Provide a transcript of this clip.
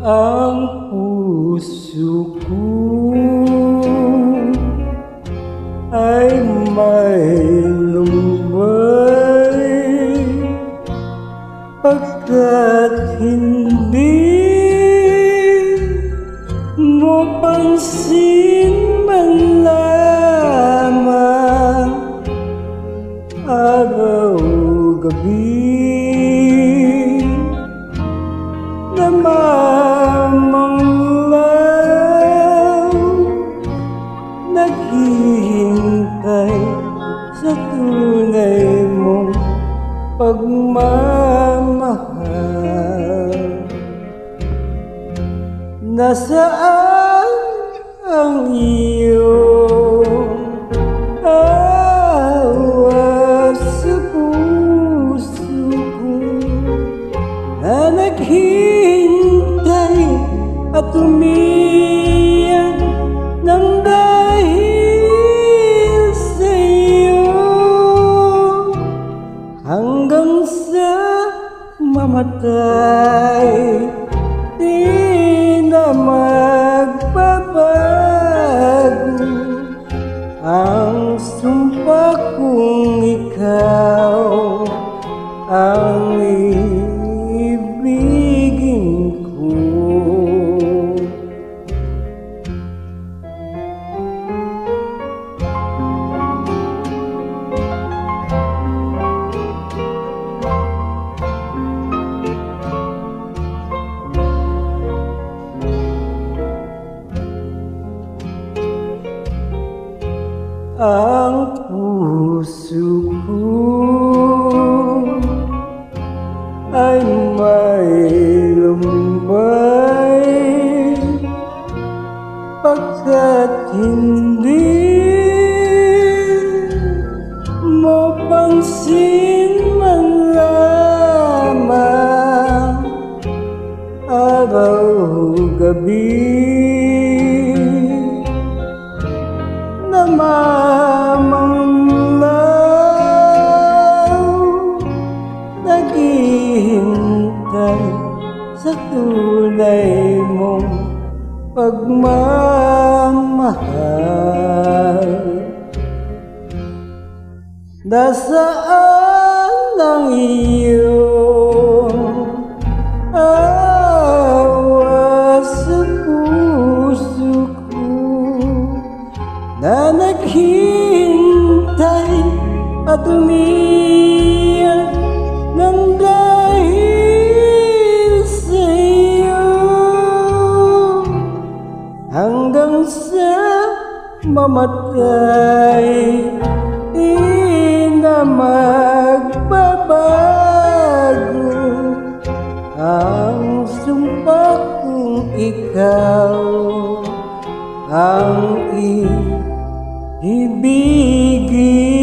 ang puso ko ay may lumbay, pagkat hindi mo pansin man lamang araw-gabi. Namamanglaw, naghihintay sa tunay mong pagmamahal. Nasaan ang iyong awa sa puso ko na naghihintay at umiyak ng dahil sa iyo, hanggang sa mamatay di na magbabago ang sumpa kong ikaw ang ibigin ko. Ang puso ko ay may lumbay, pagkat hindi mo pansin man lamang araw-gabi. Namamanglaw, naghihintay sa tunay mong pagmamahal. Nasaan ang iyong awa sa puso ko na naghihintay at umiyak ng dahil sa iyo, hanggang sa mamatay di na magbabago ang sumpa kong ikaw ang ibigin.